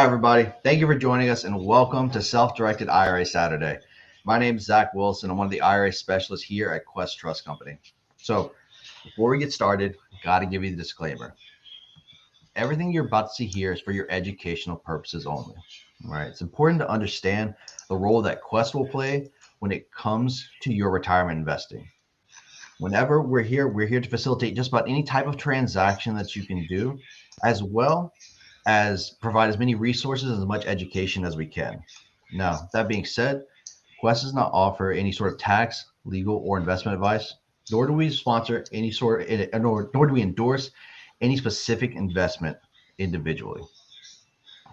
Hi, everybody. Thank you for joining us and welcome to Self-Directed IRA Saturday. My name is Zach Wilson. I'm one of the IRA specialists here at Quest Trust Company. So before we get started, got to give you the disclaimer. Everything you're about to see here is for your educational purposes only. All right. It's important to understand the role that Quest will play when it comes to your retirement investing. Whenever we're here to facilitate just about any type of transaction that you can do, as well as provide as many resources and as much education as we can. Now, that being said, Quest does not offer any sort of tax, legal, or investment advice, nor do we sponsor any sort, nor do we endorse any specific investment individually.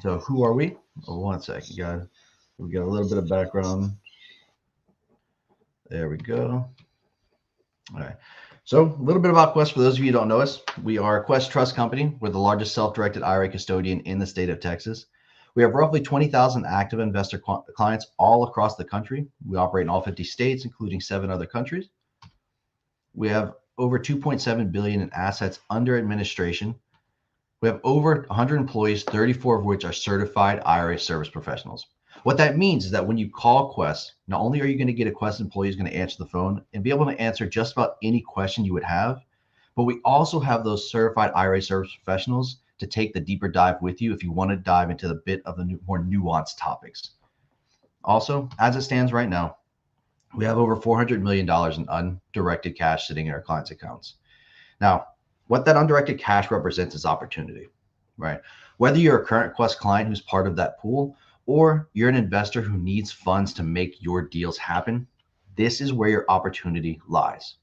So, who are we? Oh, one second, guys. We got a little bit of background. There we go. All right. So, a little bit about Quest for those of you who don't know us. We are a Quest Trust Company. We're the largest self-directed IRA custodian in the state of Texas. We have roughly 20,000 active investor clients all across the country. We operate in all 50 states, including 7 other countries. We have over 2.7 billion in assets under administration. We have over 100 employees, 34 of which are certified IRA service professionals. What that means is that when you call Quest, not only are you going to get a Quest employee who's going to answer the phone and be able to answer just about any question you would have, but we also have those certified IRA service professionals to take the deeper dive with you if you want to dive into the bit of the more nuanced topics. Also, as it stands right now, we have over $400 million in undirected cash sitting in our clients' accounts. Now, what that undirected cash represents is opportunity, right? Whether you're a current Quest client who's part of that pool, or you're an investor who needs funds to make your deals happen, this is where your opportunity lies.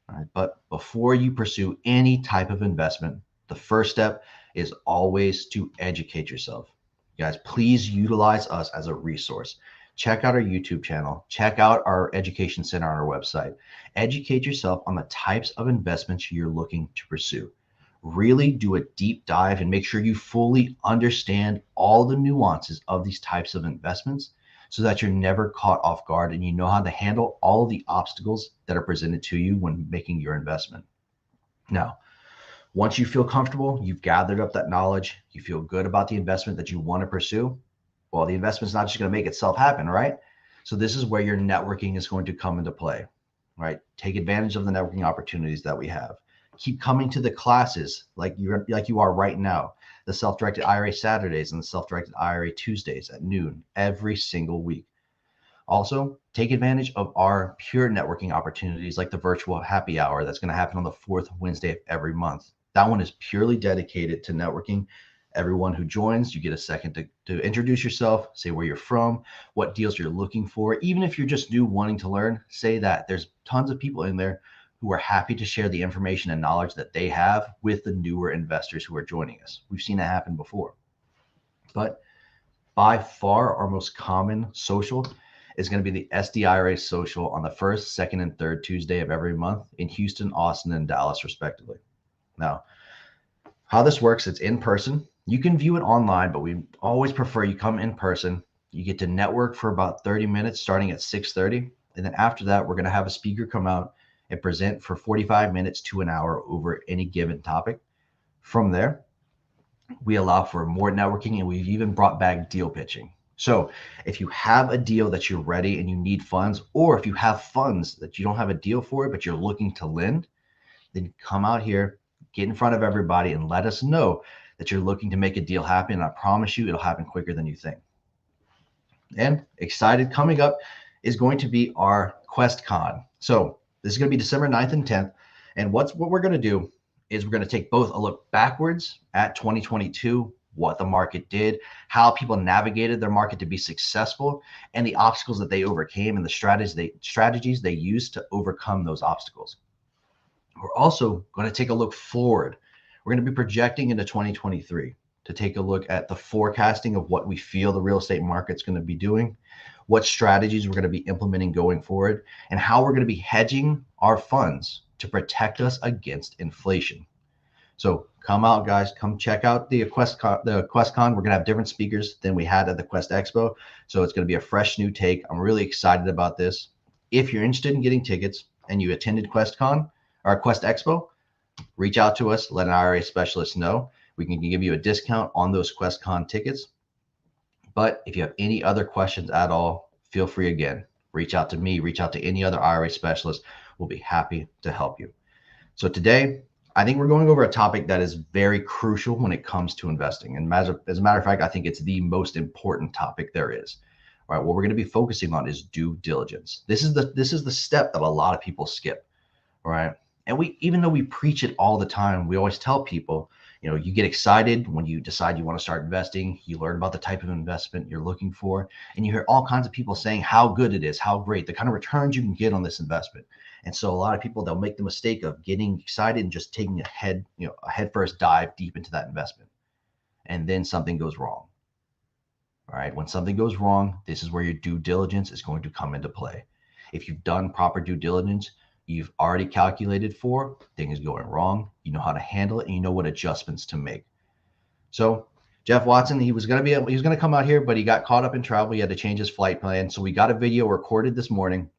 All right? But before you pursue any type of investment, the first step is always to educate yourself. Guys, please utilize us as a resource. Check out our YouTube channel. Check out our education center on our website. Educate yourself on the types of investments you're looking to pursue. Really do a deep dive and make sure you fully understand all the nuances of these types of investments so that you're never caught off guard and you know how to handle all of the obstacles that are presented to you when making your investment. Now, once you feel comfortable, you've gathered up that knowledge, you feel good about the investment that you want to pursue, well, the investment's not just going to make itself happen, right? So this is where your networking is going to come into play, right? Take advantage of the networking opportunities that we have. Keep coming to the classes like you are right now, the self-directed IRA Saturdays and the self-directed IRA Tuesdays at noon every single week. Also, take advantage of our pure networking opportunities like the virtual happy hour that's going to happen on the 4th Wednesday of every month. That one is purely dedicated to networking. Everyone who joins, you get a second to introduce yourself, say where you're from, what deals you're looking for. Even if you're just new wanting to learn, say that. There's tons of people in there who are happy to share the information and knowledge that they have with the newer investors who are joining us. We've seen that happen before. But by far, our most common social is going to be the SDIRA social on the first, second, and third Tuesday of every month in Houston, Austin, and Dallas, respectively. Now, how this works, it's in person. You can view it online, but we always prefer you come in person. You get to network for about 30 minutes starting at 6:30. And then after that, we're going to have a speaker come out and present for 45 minutes to an hour over any given topic. From there, we allow for more networking, and we've even brought back deal pitching. So if you have a deal that you're ready and you need funds, or if you have funds that you don't have a deal for, but you're looking to lend, then come out here, get in front of everybody, and let us know that you're looking to make a deal happen. And I promise you, it'll happen quicker than you think. And excited, coming up is going to be our QuestCon. So this is going to be December 9th and 10th. And what we're going to do is we're going to take both a look backwards at 2022, what the market did, how people navigated their market to be successful, and the obstacles that they overcame and the strategies they used to overcome those obstacles. We're also going to take a look forward. We're going to be projecting into 2023 to take a look at the forecasting of what we feel the real estate market's going to be doing, what strategies we're going to be implementing going forward, and how we're going to be hedging our funds to protect us against inflation. So come out, guys. Come check out the QuestCon. We're going to have different speakers than we had at the Quest Expo. So it's going to be a fresh new take. I'm really excited about this. If you're interested in getting tickets and you attended QuestCon or Quest Expo, reach out to us. Let an IRA specialist know. We can give you a discount on those QuestCon tickets. But if you have any other questions at all, feel free again. Reach out to me, reach out to any other IRA specialist. We'll be happy to help you. So today, I think we're going over a topic that is very crucial when it comes to investing. And as a matter of fact, I think it's the most important topic there is. All right, what we're going to be focusing on is due diligence. This is the step that a lot of people skip. All right. And even though we preach it all the time, we always tell people, you get excited when you decide you want to start investing. You learn about the type of investment you're looking for, and you hear all kinds of people saying how good it is, how great, the kind of returns you can get on this investment. And so a lot of people, they'll make the mistake of getting excited and just taking a head first dive deep into that investment. And then something goes wrong. All right. When something goes wrong, this is where your due diligence is going to come into play. If you've done proper due diligence, you've already calculated for things going wrong, you know how to handle it, and you know what adjustments to make. So Jeff Watson, he was going to come out here, but he got caught up in travel. He had to change his flight plan. So we got a video recorded this morning,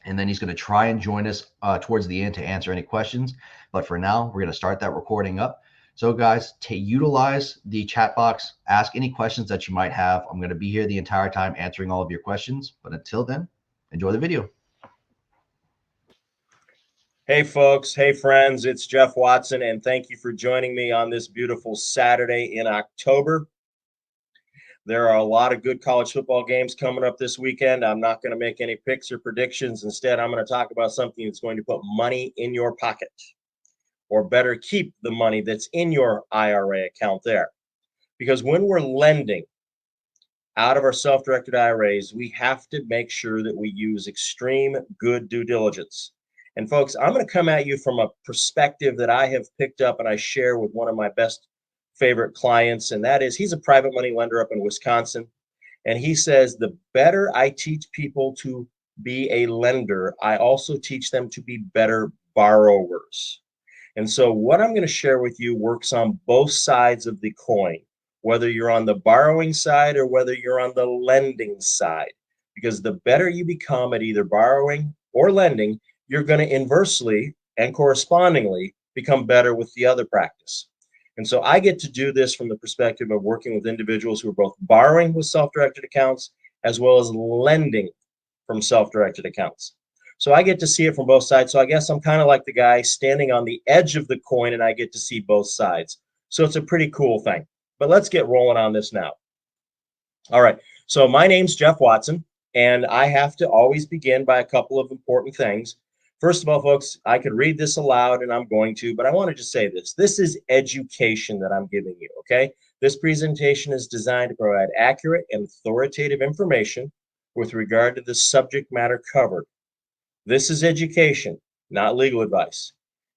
and then he's going to try and join us towards the end to answer any questions. But for now, we're going to start that recording up. So guys, utilize the chat box, ask any questions that you might have. I'm going to be here the entire time answering all of your questions. But until then, enjoy the video. Hey folks, hey friends, it's Jeff Watson, and thank you for joining me on this beautiful Saturday in October. There are a lot of good college football games coming up this weekend. I'm not going to make any picks or predictions. Instead, I'm going to talk about something that's going to put money in your pocket, or better, keep the money that's in your IRA account there. Because when we're lending out of our self-directed IRAs, we have to make sure that we use extreme good due diligence. And folks, I'm going to come at you from a perspective that I have picked up and I share with one of my best favorite clients. And that is, he's a private money lender up in Wisconsin. And he says, the better I teach people to be a lender, I also teach them to be better borrowers. And so what I'm going to share with you works on both sides of the coin, whether you're on the borrowing side or whether you're on the lending side. Because the better you become at either borrowing or lending, you're going to inversely and correspondingly become better with the other practice. And so I get to do this from the perspective of working with individuals who are both borrowing with self-directed accounts as well as lending from self-directed accounts. So I get to see it from both sides. So I guess I'm kind of like the guy standing on the edge of the coin, and I get to see both sides. So it's a pretty cool thing. But let's get rolling on this now. All right. So my name's Jeff Watson, and I have to always begin by a couple of important things. First of all, folks, I could read this aloud, and I'm going to, but I want to just say this. This is education that I'm giving you, okay? This presentation is designed to provide accurate and authoritative information with regard to the subject matter covered. This is education, not legal advice.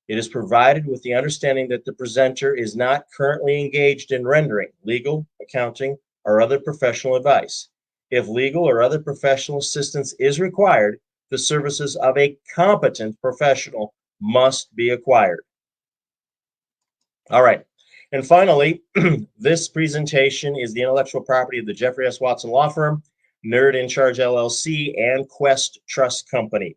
It is provided with the understanding that the presenter is not currently engaged in rendering legal, accounting, or other professional advice. If legal or other professional assistance is required, the services of a competent professional must be acquired. All right. And finally, this presentation is the intellectual property of the Jeffrey S. Watson Law Firm, Nerd in Charge LLC, and Quest Trust Company.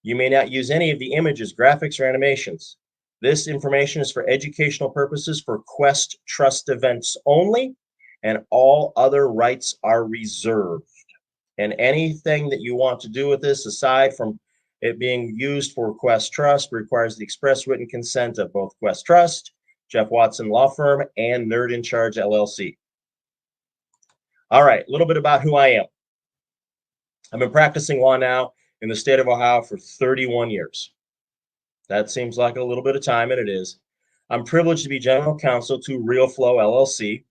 You may not use any of the images, graphics, or animations. This information is for educational purposes for Quest Trust events only, and all other rights are reserved. And anything that you want to do with this, aside from it being used for Quest Trust, requires the express written consent of both Quest Trust, Jeff Watson Law Firm, and Nerd in Charge LLC. All right, a little bit about who I am. I've been practicing law now in the state of Ohio for 31 years. That seems like a little bit of time, and it is. I'm privileged to be general counsel to RealFlow LLC.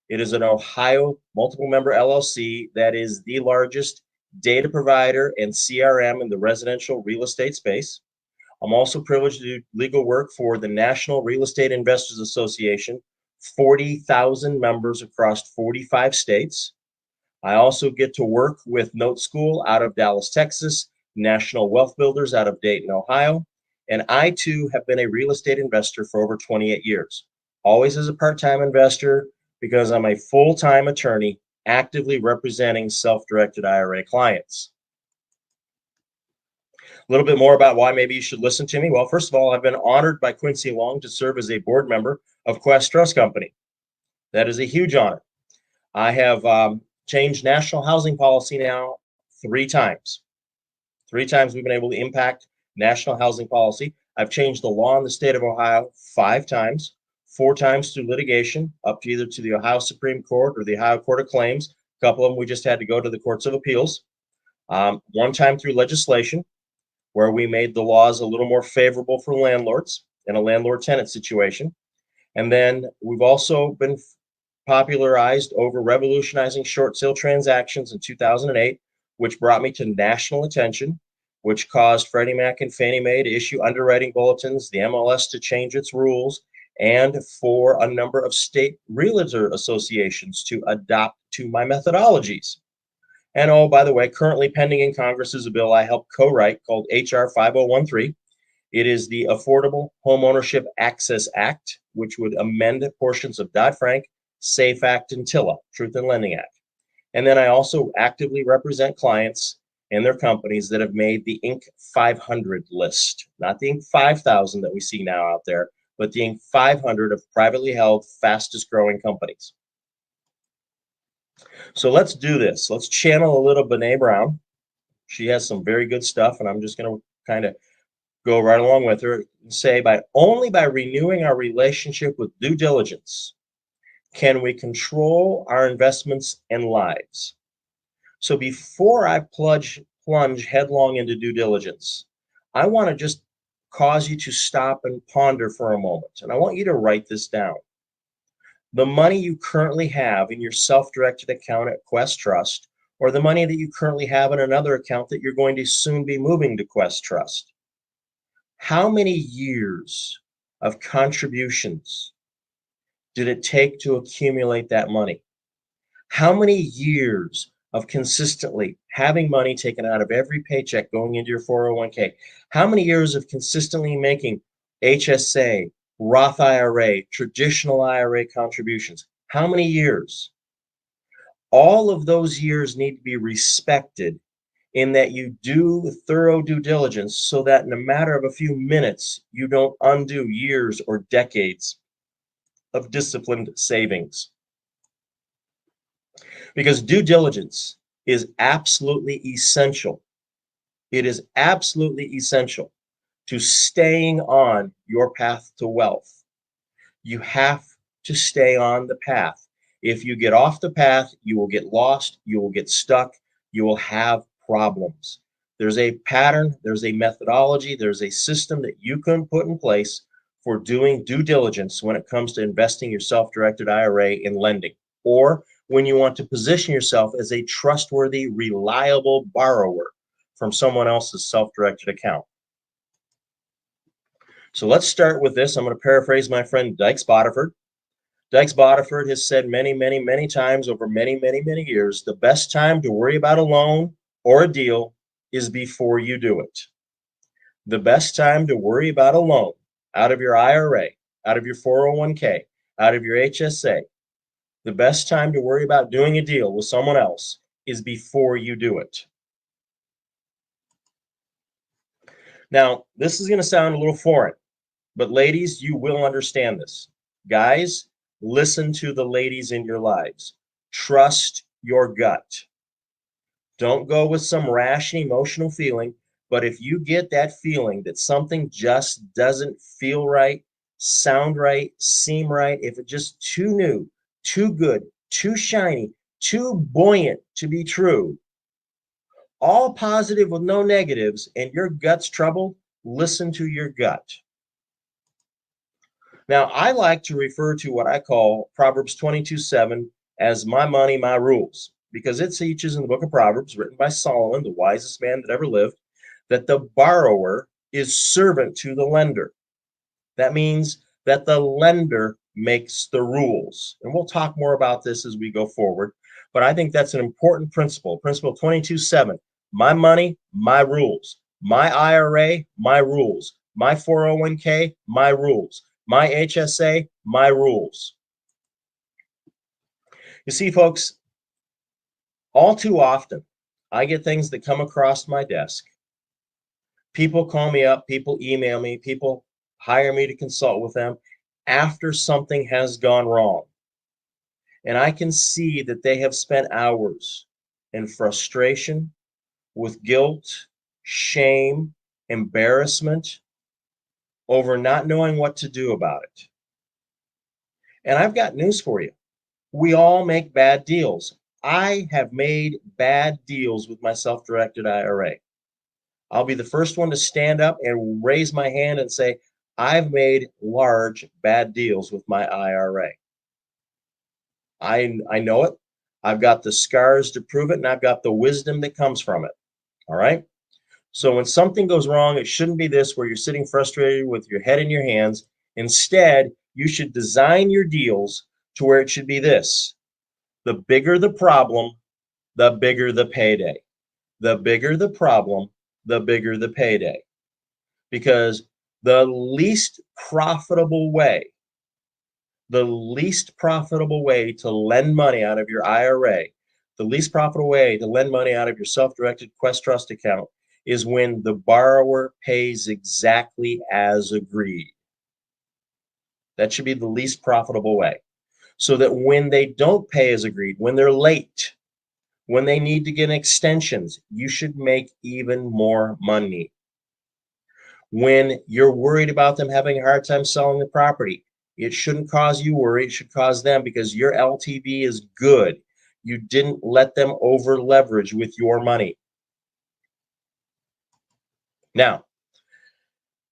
It is an Ohio multiple member LLC that is the largest data provider and CRM in the residential real estate space. I'm also privileged to do legal work for the National Real Estate Investors Association, 40,000 members across 45 states. I also get to work with Note School out of Dallas, Texas, National Wealth Builders out of Dayton, Ohio, and I too have been a real estate investor for over 28 years, always as a part-time investor, because I'm a full-time attorney actively representing self-directed IRA clients. A little bit more about why maybe you should listen to me. Well, first of all, I've been honored by Quincy Long to serve as a board member of Quest Trust Company. That is a huge honor. I have changed national housing policy now 3 times. 3 times we've been able to impact national housing policy. I've changed the law in the state of Ohio 5 times, 4 times through litigation, up to either to the Ohio Supreme Court or the Ohio Court of Claims. A couple of them we just had to go to the courts of appeals. 1 time through legislation, where we made the laws a little more favorable for landlords in a landlord-tenant situation. And then we've also been popularized over revolutionizing short sale transactions in 2008, which brought me to national attention, which caused Freddie Mac and Fannie Mae to issue underwriting bulletins, the MLS to change its rules, and for a number of state realtor associations to adopt to my methodologies. And oh, by the way, currently pending in Congress is a bill I helped co-write called HR 5013. It is the Affordable Homeownership Access Act, which would amend portions of Dodd-Frank, SAFE Act, and TILA, Truth in Lending Act. And then I also actively represent clients and their companies that have made the Inc. 500 list, not the Inc. 5000 that we see now out there, but the Inc. 500 of privately held, fastest growing companies. So let's do this. Let's channel a little Brene Brown. She has some very good stuff, and I'm just going to kind of go right along with her and say, only by renewing our relationship with due diligence can we control our investments and lives. So before I plunge headlong into due diligence, I want to just cause you to stop and ponder for a moment. And I want you to write this down. The money you currently have in your self-directed account at Quest Trust, or the money that you currently have in another account that you're going to soon be moving to Quest Trust. How many years of contributions did it take to accumulate that money? How many years of consistently having money taken out of every paycheck going into your 401k? How many years of consistently making HSA, Roth IRA, traditional IRA contributions? How many years? All of those years need to be respected in that you do thorough due diligence so that in a matter of a few minutes, you don't undo years or decades of disciplined savings. Because due diligence is absolutely essential. It is absolutely essential to staying on your path to wealth. You have to stay on the path. If you get off the path, you will get lost, you will get stuck, you will have problems. There's a pattern, there's a methodology, there's a system that you can put in place for doing due diligence when it comes to investing your self-directed IRA in lending, or when you want to position yourself as a trustworthy, reliable borrower from someone else's self-directed account. So let's start with this. I'm going to paraphrase my friend Dykes Boddiford. Dykes Boddiford has said many, many, many times over many, many, many years, the best time to worry about a loan or a deal is before you do it. The best time to worry about a loan out of your IRA, out of your 401k, out of your HSA, the best time to worry about doing a deal with someone else is before you do it. Now, this is going to sound a little foreign, but ladies, you will understand this. Guys, listen to the ladies in your lives. Trust your gut. Don't go with some rash and emotional feeling, but if you get that feeling that something just doesn't feel right, sound right, seem right, if it's just too new, too good, too shiny, too buoyant to be true, all positive with no negatives, and your gut's troubled, listen to your gut. Now, I like to refer to what I call Proverbs 22:7 as my money, my rules, because it teaches in the book of Proverbs, written by Solomon, the wisest man that ever lived, that the borrower is servant to the lender. That means that the lender makes the rules. And we'll talk more about this as we go forward. But I think that's an important principle. Principle 22:7, my money, my rules. My IRA, my rules. My 401k, my rules. My HSA, my rules. You see, folks, all too often, I get things that come across my desk. People call me up, people email me, people hire me to consult with them after something has gone wrong. And I can see that they have spent hours in frustration, with guilt, shame, embarrassment over not knowing what to do about it. And I've got news for you. We all make bad deals. I have made bad deals with my self-directed IRA. I'll be the first one to stand up and raise my hand and say, I've made large bad deals with my IRA. I know it. I've got the scars to prove it, and I've got the wisdom that comes from it. All right. So when something goes wrong, it shouldn't be this where you're sitting frustrated with your head in your hands. Instead, you should design your deals to where it should be this. The bigger the problem, the bigger the payday. The bigger the problem, the bigger the payday. Because the least profitable way to lend money out of your IRA, the least profitable way to lend money out of your self-directed Quest Trust account is when the borrower pays exactly as agreed. That should be the least profitable way. So that when they don't pay as agreed, when they're late, when they need to get extensions, you should make even more money. When you're worried about them having a hard time selling the property, it shouldn't cause you worry. It should cause them because your LTV is good. You didn't let them over leverage with your money. Now,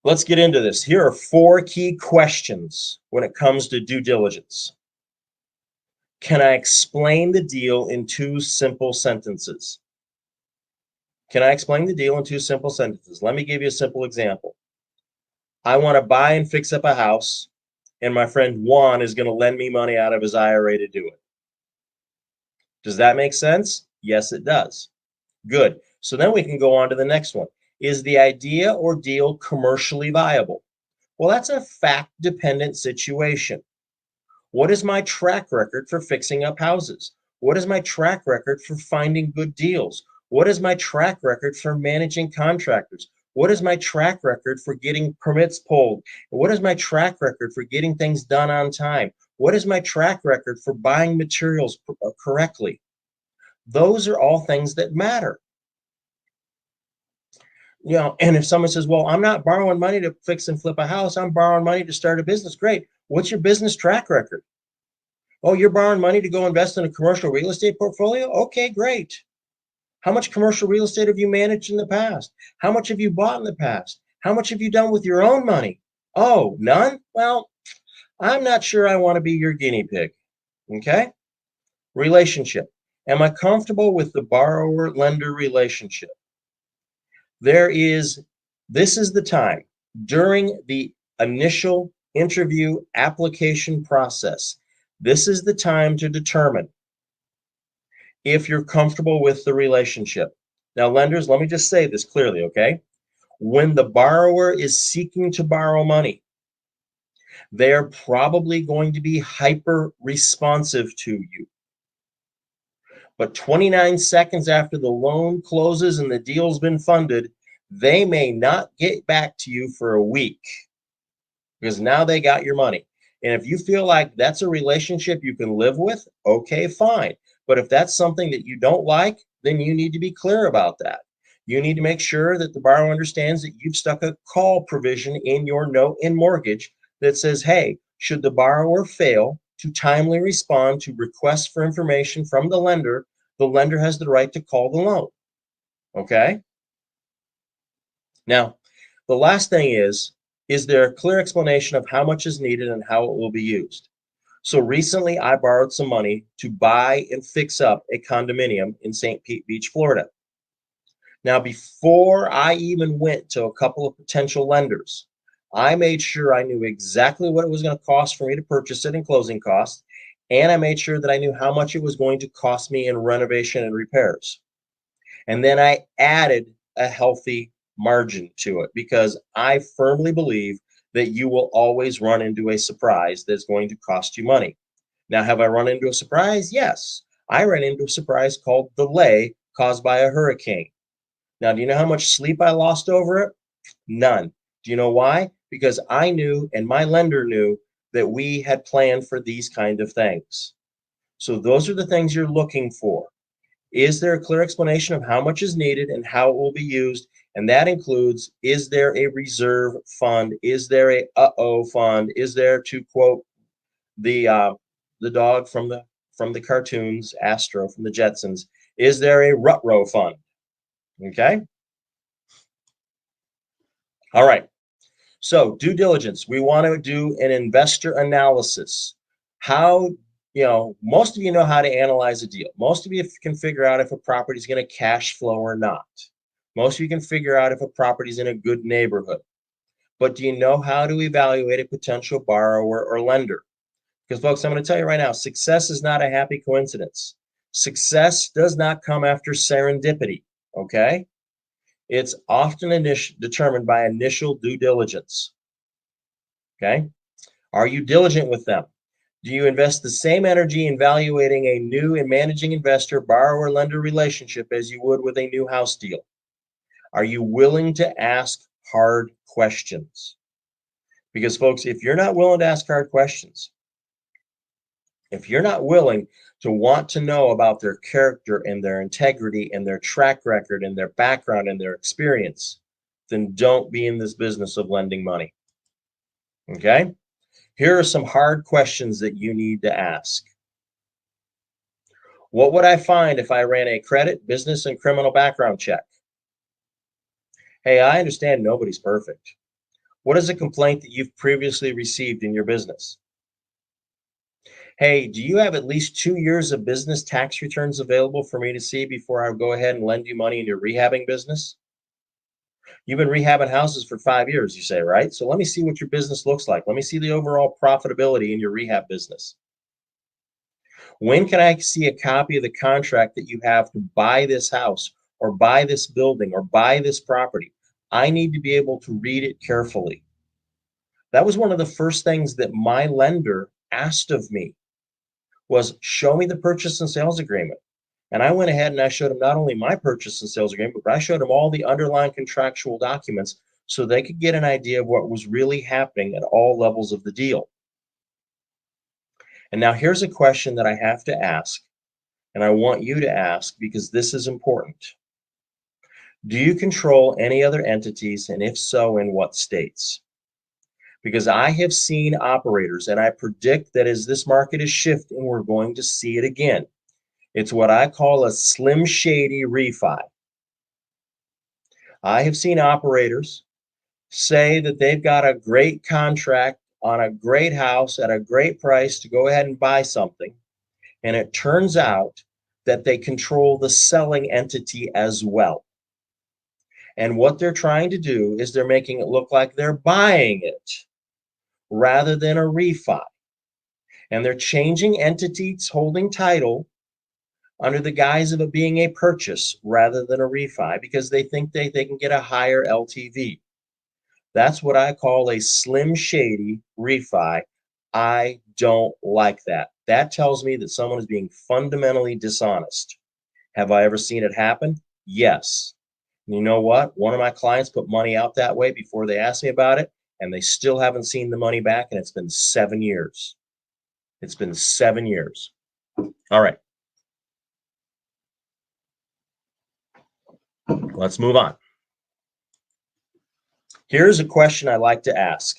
let's get into this. Here are 4 key questions when it comes to due diligence. Can I explain the deal in 2 simple sentences? Can I explain the deal in 2 simple sentences? Let me give you a simple example. I want to buy and fix up a house, and my friend Juan is going to lend me money out of his IRA to do it. Does that make sense? Yes, it does. Good. So then we can go on to the next one. Is the idea or deal commercially viable? Well, that's a fact-dependent situation. What is my track record for fixing up houses? What is my track record for finding good deals? What is my track record for managing contractors? What is my track record for getting permits pulled? What is my track record for getting things done on time? What is my track record for buying materials correctly? Those are all things that matter. You know, and if someone says, well, I'm not borrowing money to fix and flip a house, I'm borrowing money to start a business. Great. What's your business track record? Oh, you're borrowing money to go invest in a commercial real estate portfolio? Okay, great. How much commercial real estate have you managed in the past? How much have you bought in the past? How much have you done with your own money? Oh, none? Well, I'm not sure I want to be your guinea pig. Okay? Relationship. Am I comfortable with the borrower-lender relationship? This is the time during the initial interview application process. This is the time to determine if you're comfortable with the relationship. Now, lenders, let me just say this clearly, okay? When the borrower is seeking to borrow money, they're probably going to be hyper responsive to you. But 29 seconds after the loan closes and the deal's been funded, they may not get back to you for a week because now they got your money. And if you feel like that's a relationship you can live with, okay, fine. But if that's something that you don't like, then you need to be clear about that. You need to make sure that the borrower understands that you've stuck a call provision in your note and mortgage that says, hey, should the borrower fail to timely respond to requests for information from the lender has the right to call the loan. Okay? Now, the last thing is there a clear explanation of how much is needed and how it will be used? So recently I borrowed some money to buy and fix up a condominium in St. Pete Beach, Florida. Now, before I even went to a couple of potential lenders, I made sure I knew exactly what it was going to cost for me to purchase it in closing costs, and I made sure that I knew how much it was going to cost me in renovation and repairs. And then I added a healthy margin to it because I firmly believe that you will always run into a surprise that's going to cost you money. Now, have I run into a surprise? Yes. I ran into a surprise called delay caused by a hurricane. Now, do you know how much sleep I lost over it? None. Do you know why? Because I knew and my lender knew that we had planned for these kind of things. So those are the things you're looking for. Is there a clear explanation of how much is needed and how it will be used? And that includes, is there a reserve fund? Is there a uh-oh fund? Is there, to quote the dog from the cartoons, Astro from the Jetsons, is there a rut-row fund? Okay. All right. So due diligence, we want to do an investor analysis. How, most of you know how to analyze a deal. Most of you can figure out if a property is going to cash flow or not. Most of you can figure out if a property is in a good neighborhood. But do you know how to evaluate a potential borrower or lender? Because, folks, I'm going to tell you right now, success is not a happy coincidence. Success does not come after serendipity, okay? It's often determined by initial due diligence, okay? Are you diligent with them? Do you invest the same energy in evaluating a new and managing investor, borrower, lender relationship as you would with a new house deal? Are you willing to ask hard questions? Because, folks, if you're not willing to ask hard questions, if you're not willing to want to know about their character and their integrity and their track record and their background and their experience, then don't be in this business of lending money. Okay? Here are some hard questions that you need to ask. What would I find if I ran a credit, business, and criminal background check? Hey, I understand nobody's perfect. What is a complaint that you've previously received in your business? Hey, do you have at least 2 years of business tax returns available for me to see before I go ahead and lend you money in your rehabbing business? You've been rehabbing houses for 5 years, you say, right? So let me see what your business looks like. Let me see the overall profitability in your rehab business. When can I see a copy of the contract that you have to buy this house or buy this building or buy this property? I need to be able to read it carefully. That was one of the first things that my lender asked of me, was show me the purchase and sales agreement. And I went ahead and I showed him not only my purchase and sales agreement, but I showed him all the underlying contractual documents so they could get an idea of what was really happening at all levels of the deal. And now here's a question that I have to ask, and I want you to ask because this is important. Do you control any other entities, and if so, in what states? Because I have seen operators, and I predict that as this market is shifting, we're going to see it again. It's what I call a slim shady refi. I have seen operators say that they've got a great contract on a great house at a great price to go ahead and buy something. And it turns out that they control the selling entity as well. And what they're trying to do is they're making it look like they're buying it rather than a refi. And they're changing entities holding title under the guise of it being a purchase rather than a refi because they think they can get a higher LTV. That's what I call a slim shady refi. I don't like that. That tells me that someone is being fundamentally dishonest. Have I ever seen it happen? Yes. And you know what? One of my clients put money out that way before they asked me about it, and they still haven't seen the money back, and it's been 7 years. It's been 7 years. All right. Let's move on. Here's a question I like to ask.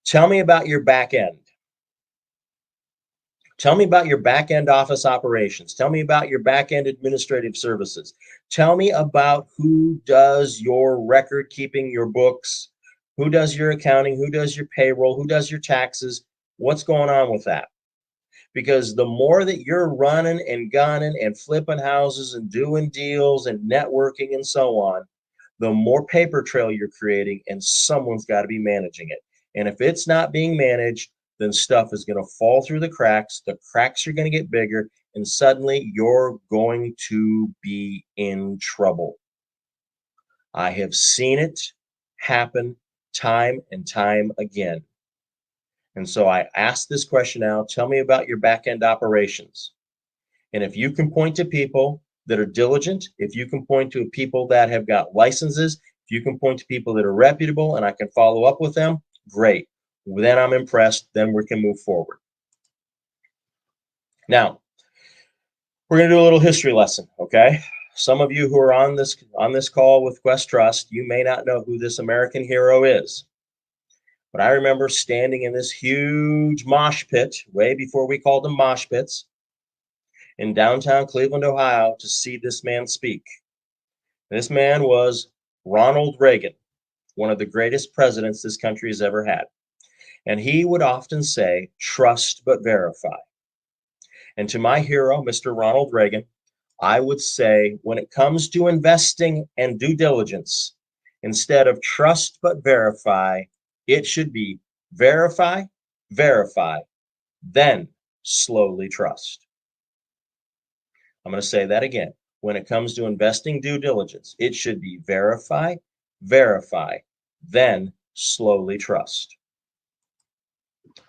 Tell me about your back end. Tell me about your back end office operations. Tell me about your back end administrative services. Tell me about who does your record keeping, your books, who does your accounting, who does your payroll, who does your taxes. What's going on with that? Because the more that you're running and gunning and flipping houses and doing deals and networking and so on, the more paper trail you're creating, and someone's got to be managing it. And if it's not being managed, then stuff is going to fall through the cracks. The cracks are going to get bigger, and suddenly you're going to be in trouble. I have seen it happen time and time again. And so I asked this question now, tell me about your back-end operations. And if you can point to people that are diligent, if you can point to people that have got licenses, if you can point to people that are reputable and I can follow up with them, great. Then I'm impressed. Then we can move forward. Now, we're going to do a little history lesson, okay? Some of you who are on this call with Quest Trust, you may not know who this American hero is. But I remember standing in this huge mosh pit, way before we called them mosh pits, in downtown Cleveland, Ohio, to see this man speak. This man was Ronald Reagan, one of the greatest presidents this country has ever had. And he would often say, trust but verify. And to my hero, Mr. Ronald Reagan, I would say, when it comes to investing and due diligence, instead of trust but verify, it should be verify, verify, then slowly trust. I'm going to say that again. When it comes to investing due diligence, it should be verify, verify, then slowly trust.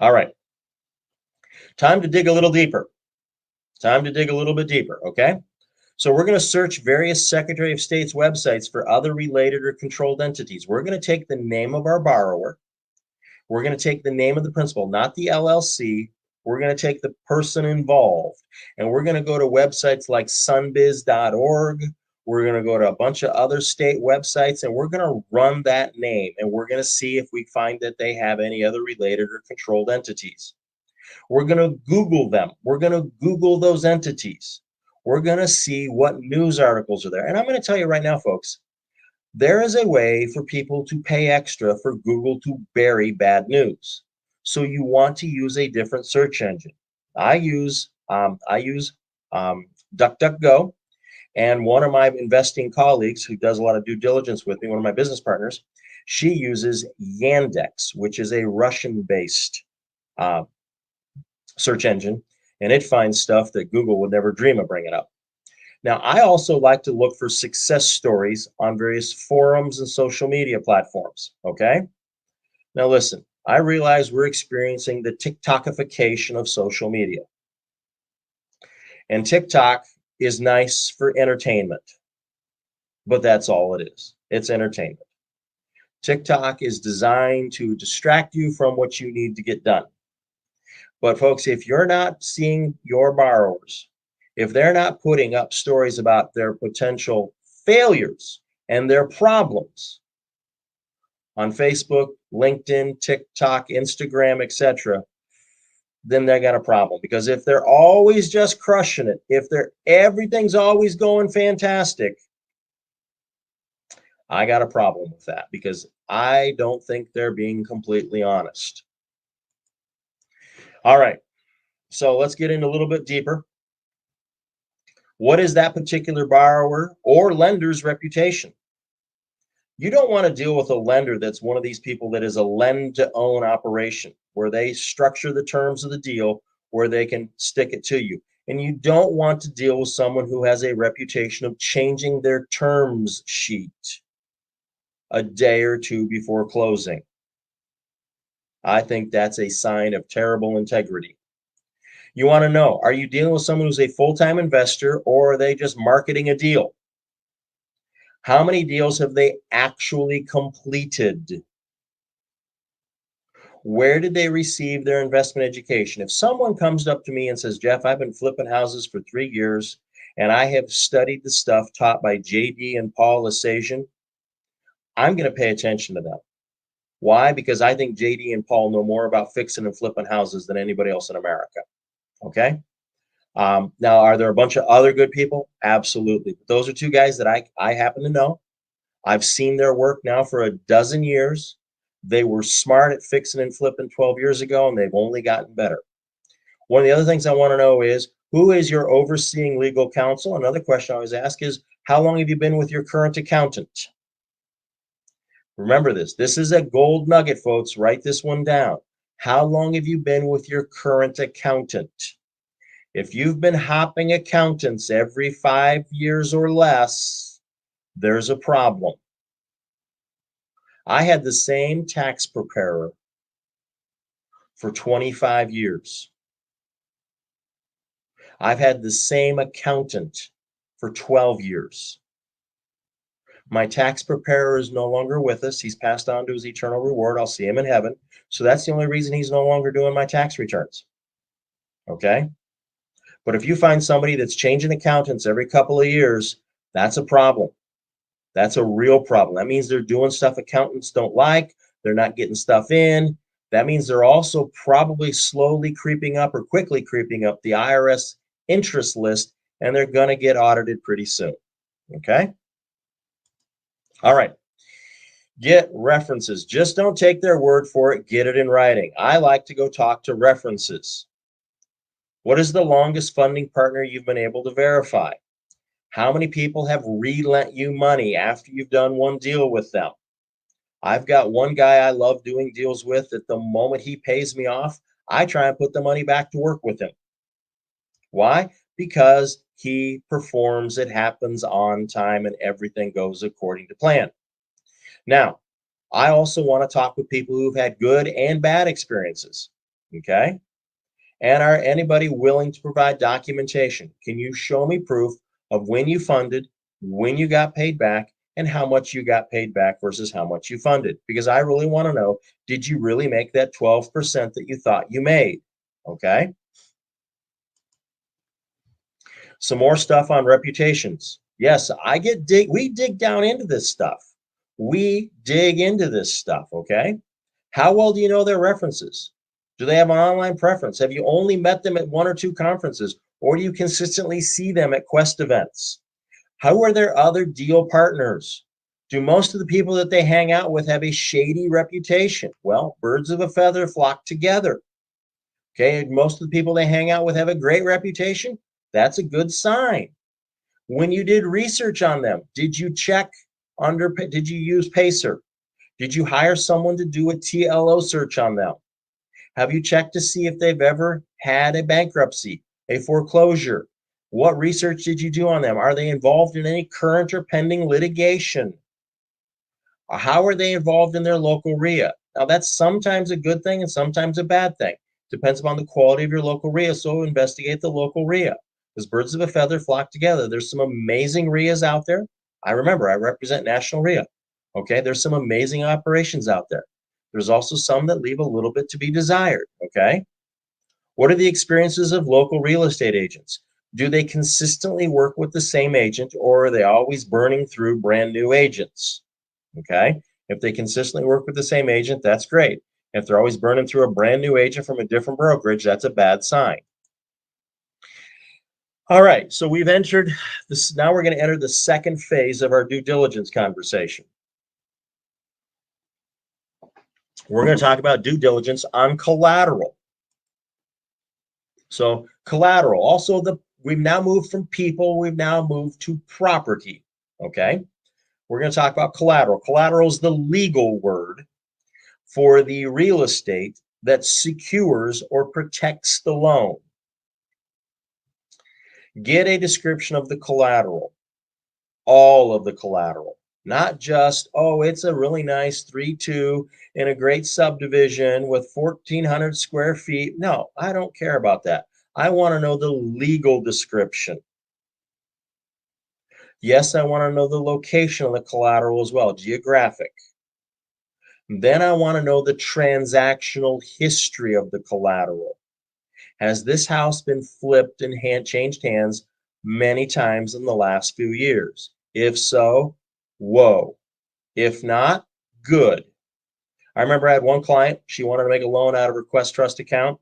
All right. Time to dig a little deeper. Time to dig a little bit deeper, okay? So we're going to search various Secretary of State's websites for other related or controlled entities. We're going to take the name of our borrower. We're going to take the name of the principal, not the LLC. We're going to take the person involved. And we're going to go to websites like sunbiz.org. We're going to go to a bunch of other state websites, and we're going to run that name. And we're going to see if we find that they have any other related or controlled entities. We're going to Google them. We're going to Google those entities. We're going to see what news articles are there. And I'm going to tell you right now, folks, there is a way for people to pay extra for Google to bury bad news. So you want to use a different search engine. I use DuckDuckGo, and one of my investing colleagues who does a lot of due diligence with me, one of my business partners, she uses Yandex, which is a Russian-based search engine, and it finds stuff that Google would never dream of bringing up. Now, I also like to look for success stories on various forums and social media platforms, okay? Now, listen, I realize we're experiencing the TikTokification of social media. And TikTok is nice for entertainment, but that's all it is. It's entertainment. TikTok is designed to distract you from what you need to get done. But folks, if you're not seeing your borrowers, if they're not putting up stories about their potential failures and their problems on Facebook, LinkedIn, TikTok, Instagram, etc., then they got a problem. Because if they're always just crushing it, if everything's always going fantastic, I got a problem with that, because I don't think they're being completely honest. All right, so let's get in a little bit deeper. What is that particular borrower or lender's reputation? You don't want to deal with a lender that's one of these people that is a lend-to-own operation, where they structure the terms of the deal where they can stick it to you. And you don't want to deal with someone who has a reputation of changing their terms sheet a day or two before closing. I think that's a sign of terrible integrity. You want to know, are you dealing with someone who's a full-time investor, or are they just marketing a deal? How many deals have they actually completed? Where did they receive their investment education? If someone comes up to me and says, Jeff, I've been flipping houses for 3 years, and I have studied the stuff taught by JD and Paul Lesage, I'm going to pay attention to them. Why? Because I think JD and Paul know more about fixing and flipping houses than anybody else in America. Okay? Now, are there a bunch of other good people? Absolutely. But those are two guys that I happen to know. I've seen their work now for a dozen years. They were smart at fixing and flipping 12 years ago, and they've only gotten better. One of the other things I want to know is, who is your overseeing legal counsel? Another question I always ask is, how long have you been with your current accountant? Remember this. This is a gold nugget, folks. Write this one down. How long have you been with your current accountant? If you've been hopping accountants every 5 years or less, there's a problem. I had the same tax preparer for 25 years. I've had the same accountant for 12 years. My tax preparer is no longer with us. He's passed on to his eternal reward. I'll see him in heaven. So that's the only reason he's no longer doing my tax returns. Okay? But if you find somebody that's changing accountants every couple of years, that's a problem. That's a real problem. That means they're doing stuff accountants don't like. They're not getting stuff in. That means they're also probably slowly creeping up or quickly creeping up the IRS interest list, and they're going to get audited pretty soon. Okay? All right. Get references. Just don't take their word for it. Get it in writing. I like to go talk to references. What is the longest funding partner you've been able to verify? How many people have relent you money after you've done one deal with them? I've got one guy I love doing deals with. At the moment he pays me off, I try and put the money back to work with him. Why? Because he performs, it happens on time, and everything goes according to plan. Now, I also want to talk with people who've had good and bad experiences. Okay. And are anybody willing to provide documentation? Can you show me proof of when you funded, when you got paid back, and how much you got paid back versus how much you funded? Because I really want to know, did you really make that 12% that you thought you made? Okay. Some more stuff on reputations. Yes, we dig down into this stuff. We dig into this stuff, okay? How well do you know their references? Do they have an online preference? Have you only met them at one or two conferences, or do you consistently see them at Quest events? How are their other deal partners? Do most of the people that they hang out with have a shady reputation? Well, birds of a feather flock together. Okay, most of the people they hang out with have a great reputation. That's a good sign. When you did research on them, did you use Pacer? Did you hire someone to do a TLO search on them? Have you checked to see if they've ever had a bankruptcy, a foreclosure? What research did you do on them? Are they involved in any current or pending litigation? How are they involved in their local RIA? Now, that's sometimes a good thing and sometimes a bad thing. Depends upon the quality of your local RIA, so investigate the local RIA. Because birds of a feather flock together. There's some amazing RIAs out there. I represent National RIA. Okay, there's some amazing operations out there. There's also some that leave a little bit to be desired. Okay, what are the experiences of local real estate agents? Do they consistently work with the same agent, or are they always burning through brand new agents? Okay, if they consistently work with the same agent, that's great. If they're always burning through a brand new agent from a different brokerage, that's a bad sign. All right, so we've entered this. Now we're going to enter the second phase of our due diligence conversation. We're going to talk about due diligence on collateral. So collateral, also we've now moved from people, we've now moved to property. Okay, we're going to talk about collateral. Collateral is the legal word for the real estate that secures or protects the loan. Get a description of the collateral, all of the collateral, not just, oh, it's a really nice 3-2 in a great subdivision with 1,400 square feet. No, I don't care about that. I want to know the legal description. Yes, I want to know the location of the collateral as well, geographic. Then I want to know the transactional history of the collateral. Has this house been flipped and changed hands many times in the last few years? If so, whoa. If not, good. I remember I had one client, she wanted to make a loan out of her Quest Trust account.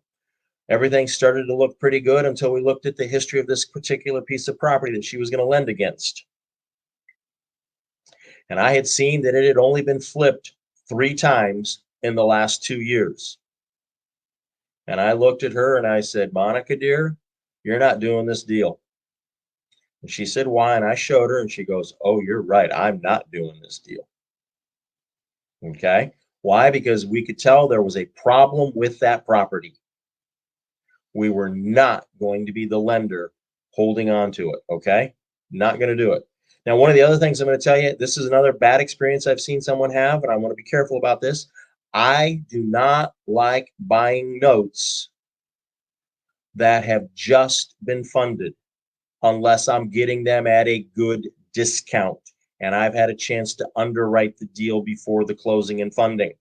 Everything started to look pretty good until we looked at the history of this particular piece of property that she was going to lend against. And I had seen that it had only been flipped 3 times in the last 2 years. And I looked at her and I said, Monica, dear, you're not doing this deal. And she said, why? And I showed her and she goes, oh, you're right. I'm not doing this deal. Okay. Why? Because we could tell there was a problem with that property. We were not going to be the lender holding on to it. Okay. Not going to do it. Now, one of the other things I'm going to tell you, this is another bad experience I've seen someone have, and I want to be careful about this. I do not like buying notes that have just been funded unless I'm getting them at a good discount and I've had a chance to underwrite the deal before the closing and funding.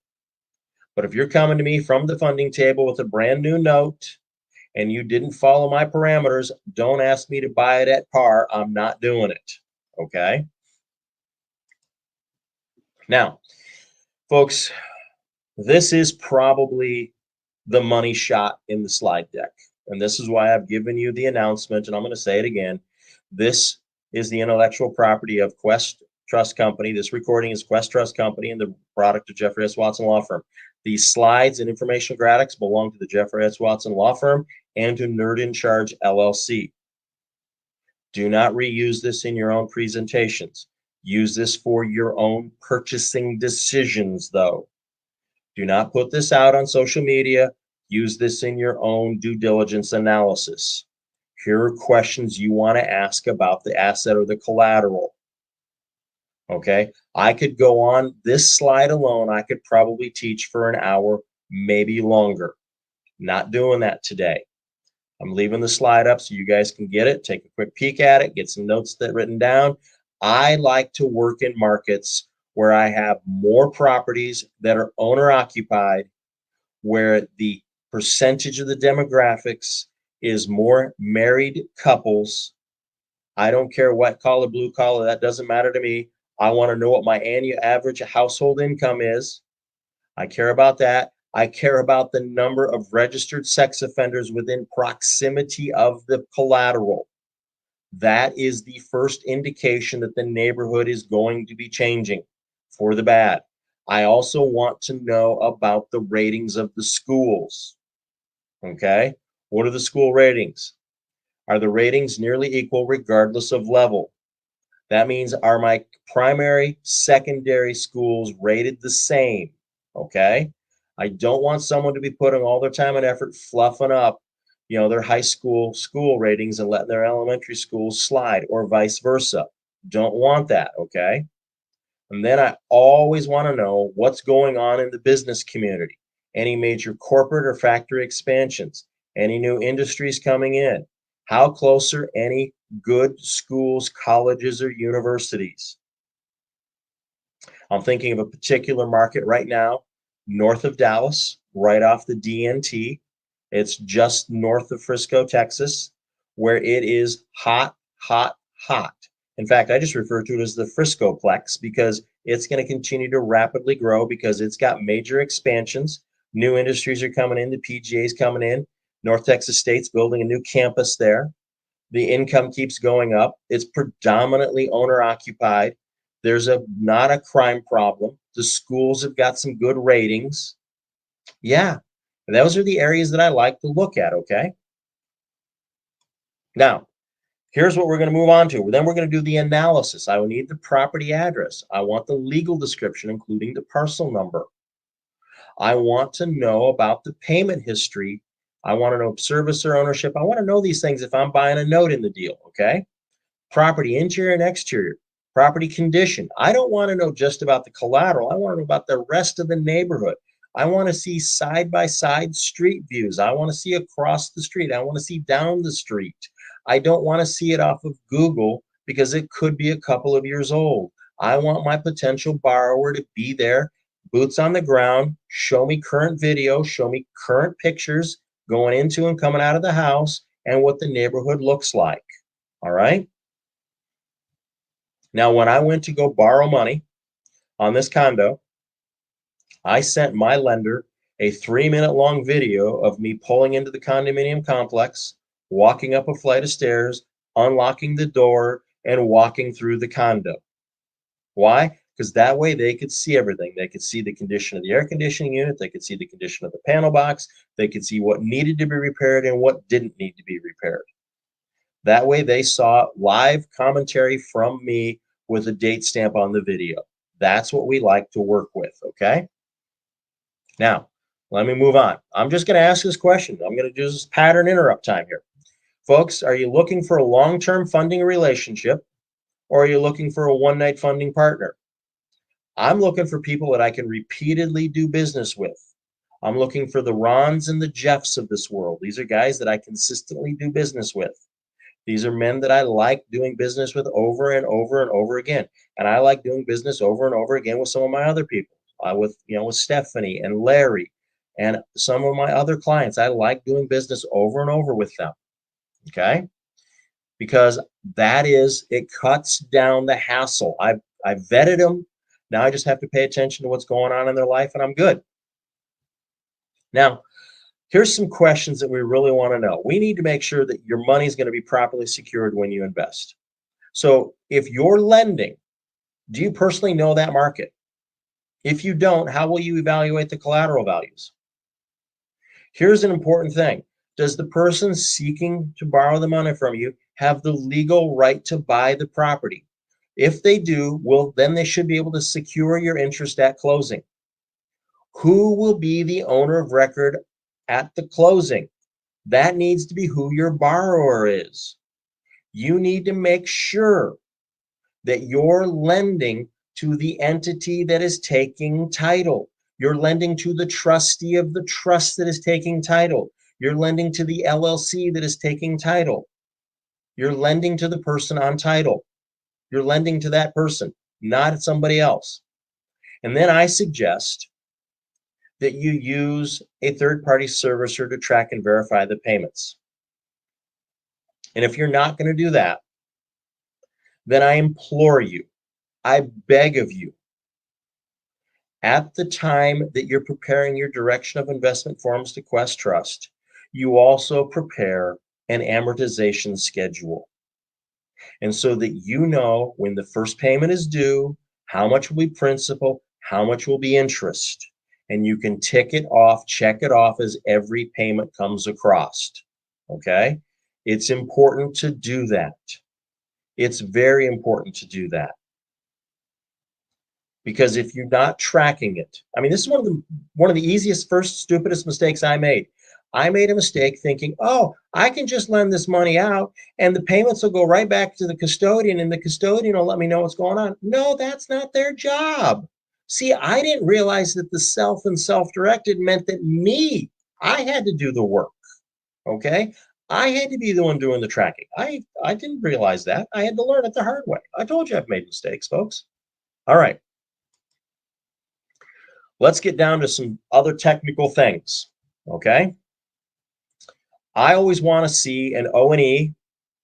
But if you're coming to me from the funding table with a brand new note and you didn't follow my parameters, don't ask me to buy it at par. I'm not doing it. Okay. Now, folks, this is probably the money shot in the slide deck. And this is why I've given you the announcement, and I'm going to say it again. This is the intellectual property of Quest Trust Company. This recording is Quest Trust Company and the product of Jeffrey S. Watson Law Firm. These slides and informational graphics belong to the Jeffrey S. Watson Law Firm and to Nerd in Charge LLC. Do not reuse this in your own presentations. Use this for your own purchasing decisions, though. Do not put this out on social media. Use this in your own due diligence analysis. Here are questions you want to ask about the asset or the collateral. Okay, I could go on this slide alone. I could probably teach for an hour, maybe longer. Not doing that today. I'm leaving the slide up so you guys can get it, take a quick peek at it, get some notes that written down. I like to work in markets where I have more properties that are owner occupied, where the percentage of the demographics is more married couples. I don't care white collar, blue collar, that doesn't matter to me. I want to know what my annual average household income is. I care about that. I care about the number of registered sex offenders within proximity of the collateral. That is the first indication that the neighborhood is going to be changing for the bad. I also want to know about the ratings of the schools. Okay, what are the school ratings? Are the ratings nearly equal regardless of level? That means, are my primary, secondary schools rated the same? Okay, I don't want someone to be putting all their time and effort fluffing up, their high school ratings and letting their elementary schools slide, or vice versa. Don't want that. Okay. And then I always want to know what's going on in the business community. Any major corporate or factory expansions, any new industries coming in, how close are any good schools, colleges, or universities. I'm thinking of a particular market right now, north of Dallas, right off the DNT. It's just north of Frisco, Texas, where it is hot, hot, hot. In fact, I just refer to it as the Friscoplex because it's going to continue to rapidly grow because it's got major expansions. New industries are coming in. The PGA is coming in. North Texas State's building a new campus there. The income keeps going up. It's predominantly owner occupied. There's not a crime problem. The schools have got some good ratings. Yeah, those are the areas that I like to look at. Okay. Now, here's what we're going to move on to. Then we're going to do the analysis. I will need the property address. I want the legal description, including the parcel number. I want to know about the payment history. I want to know servicer ownership. I want to know these things if I'm buying a note in the deal. Okay. Property interior and exterior, property condition. I don't want to know just about the collateral. I want to know about the rest of the neighborhood. I want to see side-by-side street views. I want to see across the street. I want to see down the street. I don't want to see it off of Google because it could be a couple of years old. I want my potential borrower to be there, boots on the ground, show me current video, show me current pictures going into and coming out of the house and what the neighborhood looks like. All right. Now, when I went to go borrow money on this condo, I sent my lender a 3-minute long video of me pulling into the condominium complex, walking up a flight of stairs, unlocking the door, and walking through the condo. Why? Because that way they could see everything. They could see the condition of the air conditioning unit. They could see the condition of the panel box. They could see what needed to be repaired and what didn't need to be repaired. That way they saw live commentary from me with a date stamp on the video. That's what we like to work with, okay? Now, let me move on. I'm just going to ask this question. I'm going to do this pattern interrupt time here. Folks, are you looking for a long-term funding relationship or are you looking for a one-night funding partner? I'm looking for people that I can repeatedly do business with. I'm looking for the Rons and the Jeffs of this world. These are guys that I consistently do business with. These are men that I like doing business with over and over and over again. And I like doing business over and over again with some of my other people, with Stephanie and Larry And some of my other clients, I like doing business over and over with them. Okay. Because it cuts down the hassle. I vetted them. Now I just have to pay attention to what's going on in their life and I'm good. Now, here's some questions that we really want to know. We need to make sure that your money is going to be properly secured when you invest. So if you're lending, do you personally know that market? If you don't, how will you evaluate the collateral values? Here's an important thing. Does the person seeking to borrow the money from you have the legal right to buy the property? If they do, well, then they should be able to secure your interest at closing. Who will be the owner of record at the closing? That needs to be who your borrower is. You need to make sure that you're lending to the entity that is taking title. You're lending to the trustee of the trust that is taking title. You're lending to the LLC that is taking title. You're lending to the person on title. You're lending to that person, not somebody else. And then I suggest that you use a third-party servicer to track and verify the payments. And if you're not going to do that, then I implore you, I beg of you, at the time that you're preparing your direction of investment forms to Quest Trust, you also prepare an amortization schedule. And so that you know when the first payment is due, how much will be principal, how much will be interest. And you can tick it off, check it off as every payment comes across. Okay? It's important to do that. It's very important to do that. Because if you're not tracking it, I mean, this is one of the easiest, first, stupidest mistakes I made. I made a mistake thinking, oh, I can just lend this money out and the payments will go right back to the custodian and the custodian will let me know what's going on. No, that's not their job. See, I didn't realize that the self and self-directed meant that I had to do the work. Okay. I had to be the one doing the tracking. I didn't realize that. I had to learn it the hard way. I told you I've made mistakes, folks. All right. Let's get down to some other technical things. Okay. I always want to see an O&E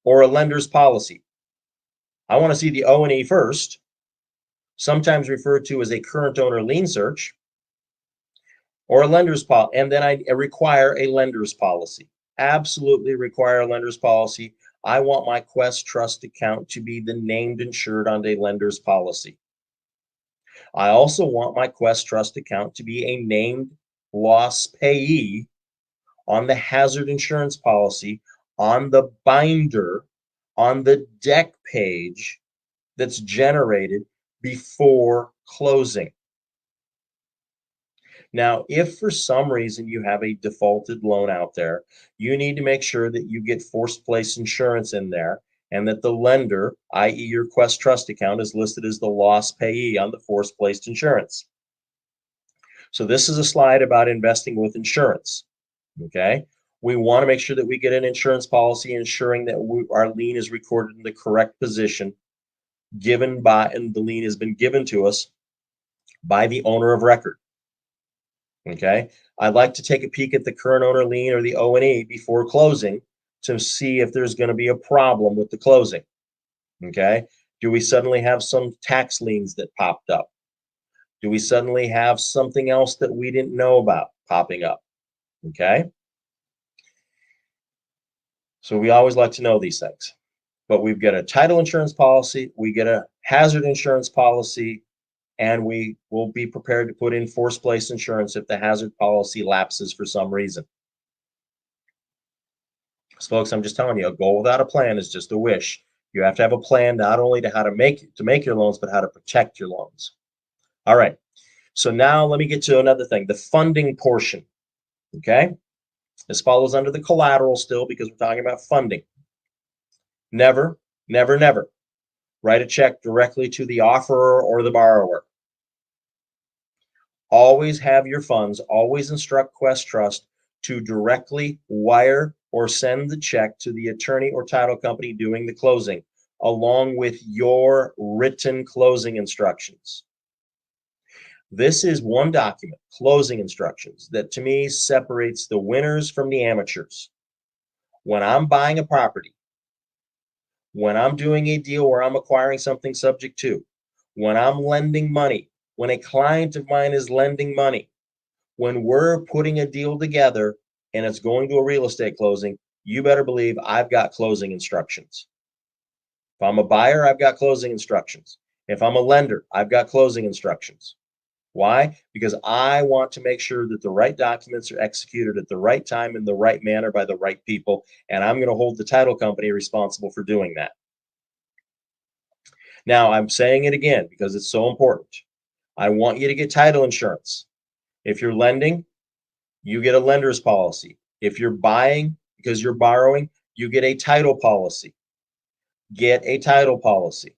or a lender's policy. I want to see the O&E first, sometimes referred to as a current owner lien search, or a lender's policy, and then I require a lender's policy. Absolutely require a lender's policy. I want my Quest Trust account to be the named insured on a lender's policy. I also want my Quest Trust account to be a named loss payee on the hazard insurance policy, on the binder, on the deck page that's generated before closing. Now, if for some reason you have a defaulted loan out there, you need to make sure that you get forced place insurance in there and that the lender, i.e. your Quest Trust account, is listed as the loss payee on the forced placed insurance. So this is a slide about investing with insurance. Okay. We want to make sure that we get an insurance policy ensuring that our lien is recorded in the correct position and the lien has been given to us by the owner of record. Okay. I'd like to take a peek at the current owner lien or the O&E before closing to see if there's going to be a problem with the closing. Okay. Do we suddenly have some tax liens that popped up? Do we suddenly have something else that we didn't know about popping up? Okay. So we always like to know these things. But we've got a title insurance policy, we get a hazard insurance policy, and we will be prepared to put in forced place insurance if the hazard policy lapses for some reason. So folks, I'm just telling you, a goal without a plan is just a wish. You have to have a plan not only to how to make your loans, but how to protect your loans. All right. So now let me get to another thing, the funding portion. Okay. This follows under the collateral still because we're talking about funding. Never, never, never write a check directly to the offerer or the borrower. Always have your funds, always instruct Quest Trust to directly wire or send the check to the attorney or title company doing the closing, along with your written closing instructions. This is one document, closing instructions, that to me separates the winners from the amateurs. When I'm buying a property, when I'm doing a deal where I'm acquiring something subject to, when I'm lending money, when a client of mine is lending money, when we're putting a deal together and it's going to a real estate closing, you better believe I've got closing instructions. If I'm a buyer, I've got closing instructions. If I'm a lender, I've got closing instructions. Why? Because I want to make sure that the right documents are executed at the right time in the right manner by the right people, and I'm going to hold the title company responsible for doing that. Now, I'm saying it again because it's so important. I want you to get title insurance. If you're lending, you get a lender's policy. If you're buying because you're borrowing, you get a title policy. Get a title policy.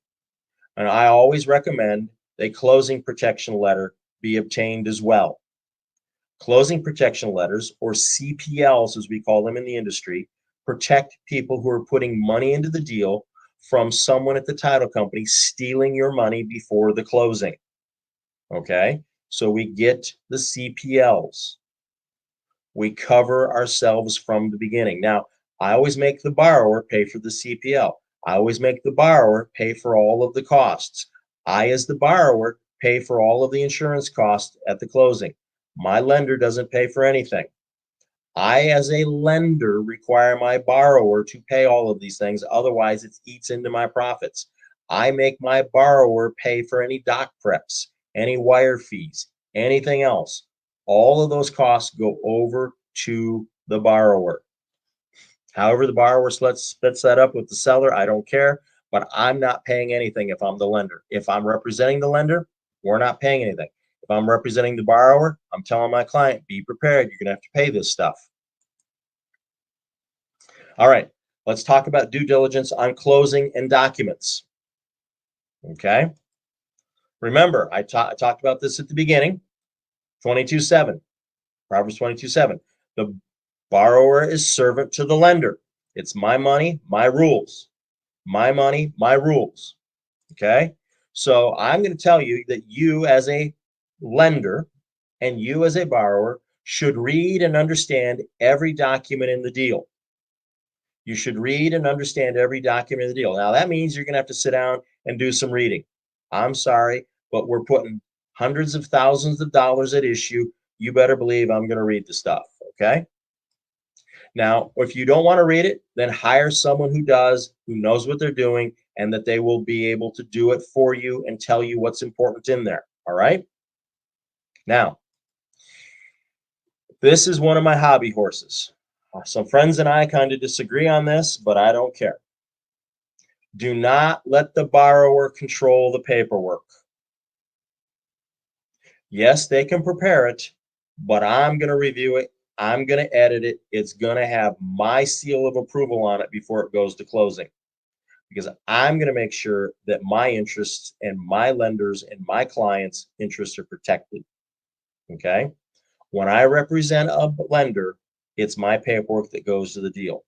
And I always recommend a closing protection letter be obtained as well. Closing protection letters, or CPLs as we call them in the industry, protect people who are putting money into the deal from someone at the title company stealing your money before the closing. Okay, so we get the CPLs. We cover ourselves from the beginning. Now, I always make the borrower pay for the CPL. I always make the borrower pay for all of the costs. I, as the borrower, pay for all of the insurance costs at the closing. My lender doesn't pay for anything. I, as a lender, require my borrower to pay all of these things. Otherwise, it eats into my profits. I make my borrower pay for any doc preps, any wire fees, anything else. All of those costs go over to the borrower. However, the borrower splits that up with the seller, I don't care, but I'm not paying anything if I'm the lender. If I'm representing the lender, we're not paying anything. If I'm representing the borrower, I'm telling my client, be prepared. You're going to have to pay this stuff. All right, let's talk about due diligence on closing and documents. Okay. Remember, I talked about this at the beginning. 22:7, Proverbs 22:7. The borrower is servant to the lender. It's my money, my rules. My money, my rules. Okay. So I'm going to tell you that you, as a lender, and you, as a borrower, should read and understand every document in the deal. You should read and understand every document in the deal. Now, that means you're going to have to sit down and do some reading. I'm sorry, but we're putting hundreds of thousands of dollars at issue. You better believe I'm going to read the stuff. Okay. Now, if you don't want to read it, then hire someone who does, who knows what they're doing, and that they will be able to do it for you and tell you what's important in there. All right. Now, this is one of my hobby horses. Some friends and I kind of disagree on this, but I don't care. Do not let the borrower control the paperwork. Yes, they can prepare it, but I'm going to review it. I'm going to edit it. It's going to have my seal of approval on it before it goes to closing, because I'm going to make sure that my interests and my lenders and my clients' interests are protected. Okay. When I represent a lender, it's my paperwork that goes to the deal.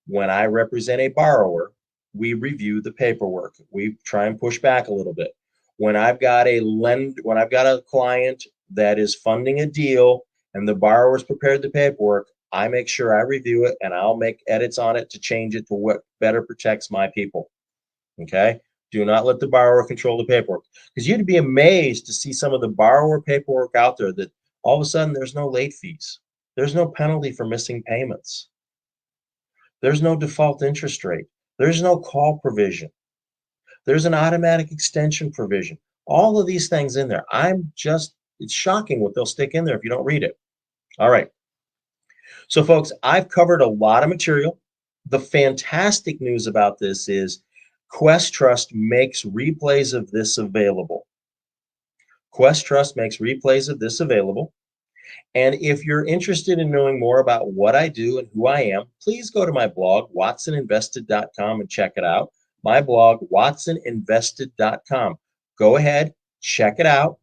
When I represent a borrower, we review the paperwork. We try and push back a little bit. When I've got a client that is funding a deal and the borrower's prepared the paperwork, I make sure I review it and I'll make edits on it to change it to what better protects my people. Okay. Do not let the borrower control the paperwork, because you'd be amazed to see some of the borrower paperwork out there that all of a sudden there's no late fees. There's no penalty for missing payments. There's no default interest rate. There's no call provision. There's an automatic extension provision. All of these things in there. It's shocking what they'll stick in there if you don't read it. All right. So, folks, I've covered a lot of material. The fantastic news about this is Quest Trust makes replays of this available. Quest Trust makes replays of this available. And if you're interested in knowing more about what I do and who I am, please go to my blog, watsoninvested.com, and check it out. My blog, watsoninvested.com. Go ahead, check it out.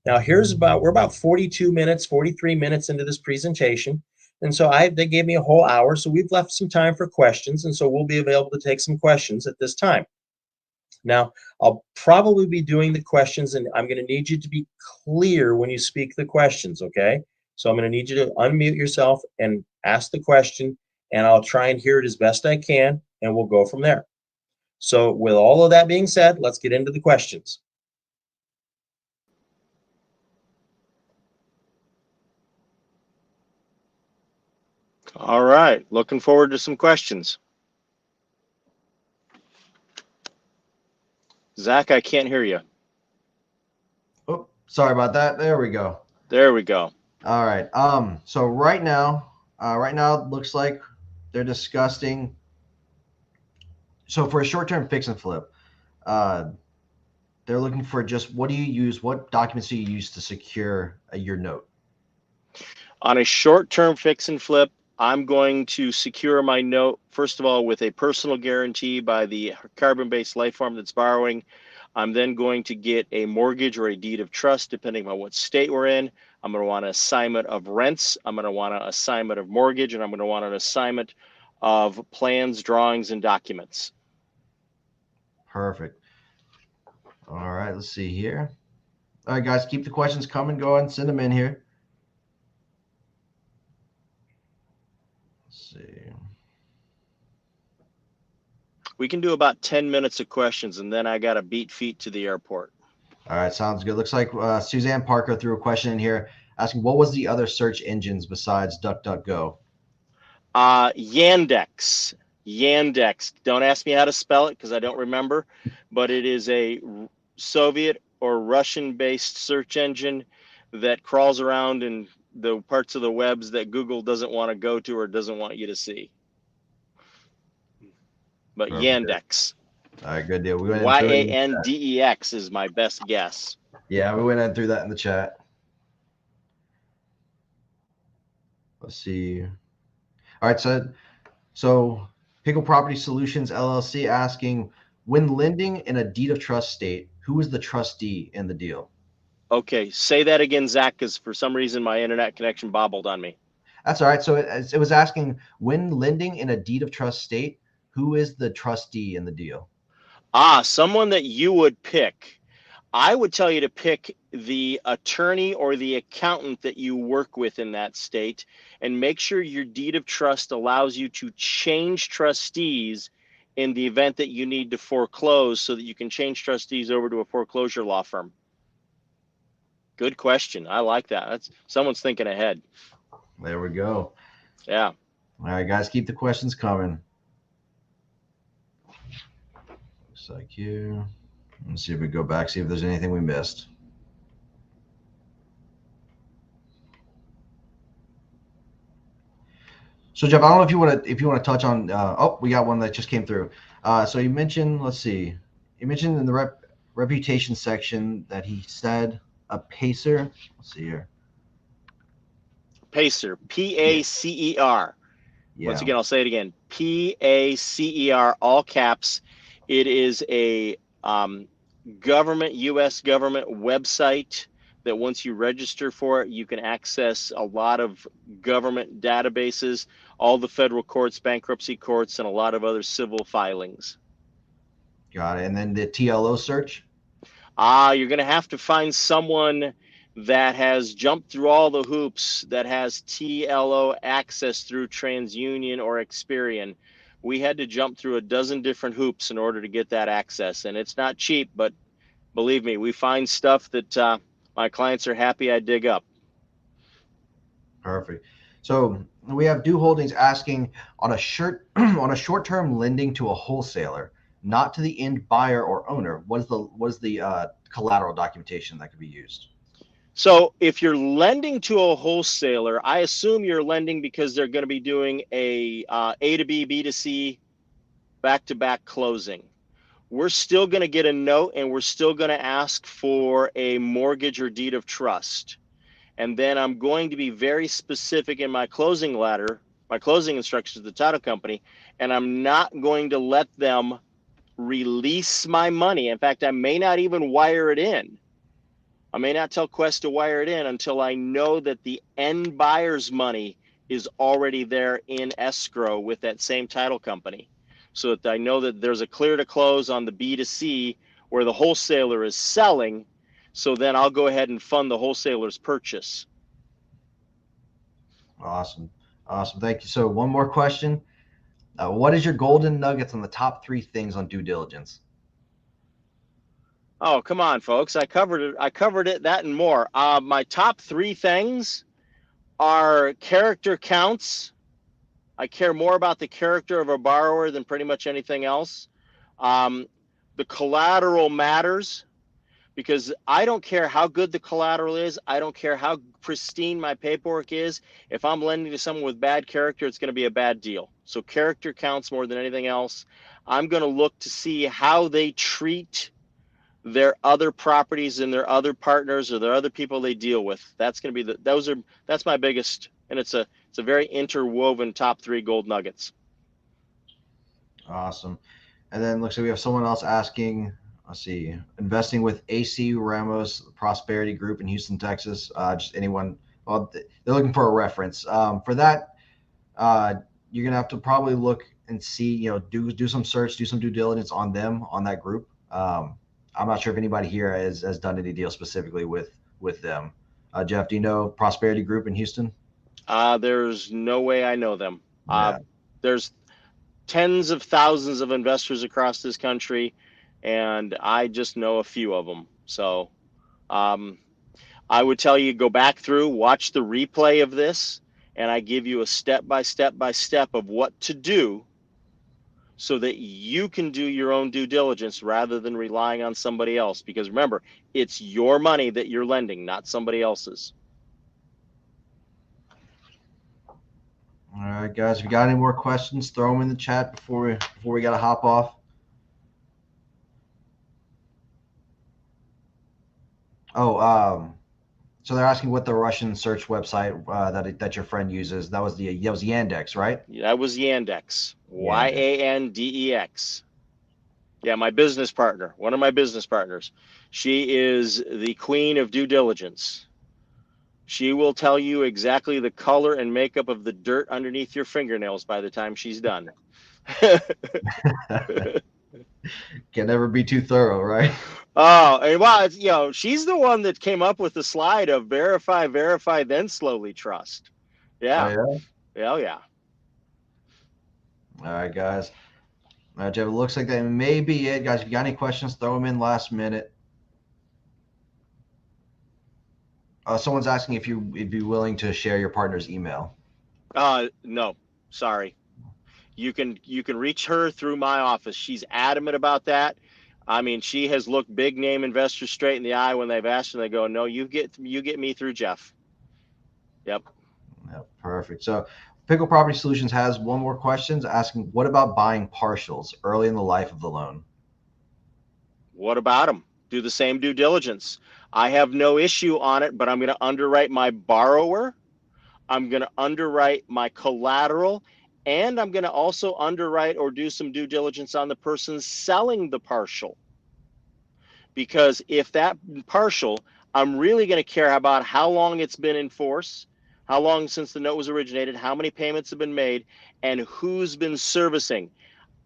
Now, we're about 42 minutes, 43 minutes into this presentation. And so they gave me a whole hour. So we've left some time for questions. And so we'll be available to take some questions at this time. Now, I'll probably be doing the questions, and I'm going to need you to be clear when you speak the questions, okay? So I'm going to need you to unmute yourself and ask the question, and I'll try and hear it as best I can, and we'll go from there. So, with all of that being said, let's get into the questions. All right, looking forward to some questions. Zach, I can't hear you. Oh, sorry about that. There we go. There we go. All right. So right now it looks like they're discussing. So for a short-term fix and flip, uh, they're looking for just what do you use? What documents do you use to secure your note? On a short-term fix and flip, I'm going to secure my note, first of all, with a personal guarantee by the carbon-based life form that's borrowing. I'm then going to get a mortgage or a deed of trust, depending on what state we're in. I'm going to want an assignment of rents. I'm going to want an assignment of mortgage, and I'm going to want an assignment of plans, drawings, and documents. Perfect. All right, let's see here. All right, guys, keep the questions coming. Go ahead and send them in here. Let's see. We can do about 10 minutes of questions, and then I got to beat feet to the airport. All right, sounds good. Looks like Suzanne Parker threw a question in here asking what was the other search engines besides DuckDuckGo? Yandex. Yandex. Don't ask me how to spell it because I don't remember, but it is a Soviet or Russian-based search engine that crawls around in the parts of the webs that Google doesn't want to go to or doesn't want you to see. But Perfect. Yandex. All right, good deal. We went and threw it in the chat. Yandex is my best guess. Yeah, we went and threw that in the chat. Let's see. All right, so Pickle Property Solutions LLC asking, when lending in a deed of trust state, who is the trustee in the deal? Okay, say that again, Zach, because for some reason my internet connection bobbled on me. That's all right. So it was asking, when lending in a deed of trust state, who is the trustee in the deal? Someone that you would pick. I would tell you to pick the attorney or the accountant that you work with in that state and make sure your deed of trust allows you to change trustees in the event that you need to foreclose so that you can change trustees over to a foreclosure law firm. Good question. I like that. That's someone's thinking ahead. There we go. Yeah. All right, guys, keep the questions coming. Looks like here. Let's see if we go back, see if there's anything we missed. So Jeff, I don't know if you want to touch on. Oh, we got one that just came through. So you mentioned, let's see, you mentioned in the reputation section that he said a pacer. Let's see here. Pacer, Pacer. Yeah. Once again, I'll say it again, Pacer, all caps. It is a U.S. government website that once you register for it, you can access a lot of government databases, all the federal courts, bankruptcy courts, and a lot of other civil filings. Got it. And then the TLO search? You're going to have to find someone that has jumped through all the hoops, that has TLO access through TransUnion or Experian. We had to jump through a dozen different hoops in order to get that access, and it's not cheap, but believe me, we find stuff that my clients are happy I dig up. Perfect. So we have Do Holdings asking on a short-term lending to a wholesaler, not to the end buyer or owner. What is the collateral documentation that could be used? So if you're lending to a wholesaler, I assume you're lending because they're going to be doing a to B, B to C, back-to-back closing. We're still going to get a note and we're still going to ask for a mortgage or deed of trust. And then I'm going to be very specific in my closing letter, my closing instructions to the title company, and I'm not going to let them release my money. In fact, I may not even wire it in. I may not tell Quest to wire it in until I know that the end buyer's money is already there in escrow with that same title company. so that I know that there's a clear to close on the B2C where the wholesaler is selling. So then I'll go ahead and fund the wholesaler's purchase. Awesome. Awesome. Thank you. So one more question. What is your golden nuggets on the top 3 things on due diligence? Oh, come on, folks. I covered it, that and more. My top 3 things are character counts. I care more about the character of a borrower than pretty much anything else. The collateral matters, because I don't care how good the collateral is. I don't care how pristine my paperwork is. If I'm lending to someone with bad character, it's going to be a bad deal. So character counts more than anything else. I'm going to look to see how they treat their other properties and their other partners or their other people they deal with. That's going to be that's my biggest, and it's a very interwoven top 3 gold nuggets. Awesome. And then looks like we have someone else asking, let's see, investing with AC Ramos Prosperity Group in Houston, Texas. Just anyone, well, they're looking for a reference. For that, you're going to have to probably look and see, do some search, do some due diligence on them, on that group. I'm not sure if anybody here has done any deal specifically with them. Jeff, do you know Prosperity Group in Houston? There's no way I know them. Yeah. There's tens of thousands of investors across this country, and I just know a few of them. So I would tell you, go back through, watch the replay of this, and I give you a step by step of what to do so that you can do your own due diligence rather than relying on somebody else. Because remember, it's your money that you're lending, not somebody else's. All right, guys, if you got any more questions, throw them in the chat before we got to hop off. So they're asking what the Russian search website that your friend uses. That was Yandex, right? That was Yandex. Yandex. Yeah, my business partner, one of my business partners. She is the queen of due diligence. She will tell you exactly the color and makeup of the dirt underneath your fingernails by the time she's done. Can never be too thorough, right? Oh, and well, she's the one that came up with the slide of verify, then slowly trust. Yeah. Oh, yeah? Oh, yeah. All right, guys. All right, Jeff, it looks like that may be it, guys. If you got any questions, throw them in last minute. Someone's asking if you'd be willing to share your partner's email. No, sorry. You can reach her through my office. She's adamant about that. I mean, she has looked big name investors straight in the eye when they've asked, and they go, "No, you get me through Jeff." Yep. Yep, perfect. So Pickle Property Solutions has one more question asking, what about buying partials early in the life of the loan? What about them? Do the same due diligence. I have no issue on it, but I'm going to underwrite my borrower. I'm going to underwrite my collateral, and I'm going to also underwrite or do some due diligence on the person selling the partial. Because if that partial, I'm really going to care about how long it's been in force, how long since the note was originated, how many payments have been made, and who's been servicing.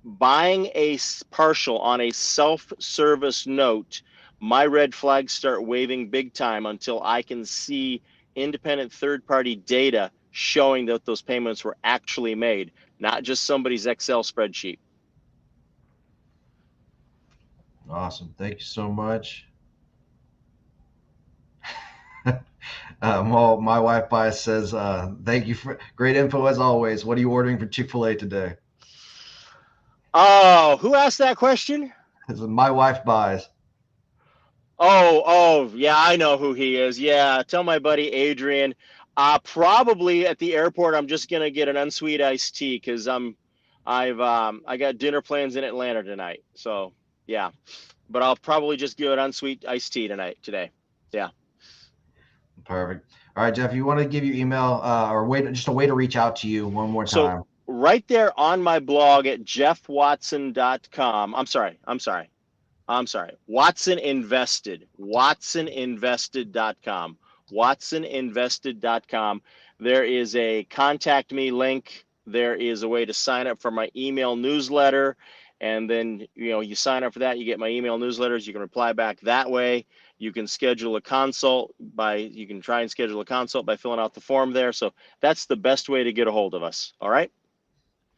Buying a partial on a self-service note, my red flags start waving big time until I can see independent third-party data showing that those payments were actually made, not just somebody's Excel spreadsheet. Awesome. Thank you so much. My wife bias says, thank you for great info as always. What are you ordering for Chick-fil-A today? Oh, who asked that question? This is my wife buys. Oh, yeah, I know who he is. Yeah, tell my buddy Adrian. Probably at the airport, I'm just gonna get an unsweet iced tea because I got dinner plans in Atlanta tonight. So yeah, but I'll probably just get an unsweet iced tea today. Yeah. Perfect. All right, Jeff, you want to give your email just a way to reach out to you one more time. So right there on my blog at jeffwatson.com. I'm sorry. Watson Invested. WatsonInvested.com. WatsonInvested.com. There is a contact me link there is a way to sign up for my email newsletter. And then, you sign up for that, you get my email newsletters. You can reply back that way. You can schedule a consult you can try and schedule a consult by filling out the form there. So that's the best way to get a hold of us. All right.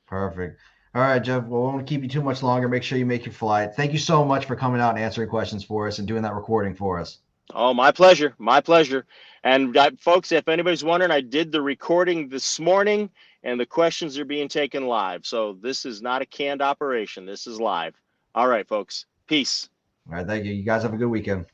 Perfect. All right, Jeff. Well, we won't keep you too much longer. Make sure you make your flight. Thank you so much for coming out and answering questions for us and doing that recording for us. Oh, my pleasure. My pleasure. And folks, if anybody's wondering, I did the recording this morning and the questions are being taken live. So this is not a canned operation. This is live. All right, folks. Peace. All right. Thank you. You guys have a good weekend.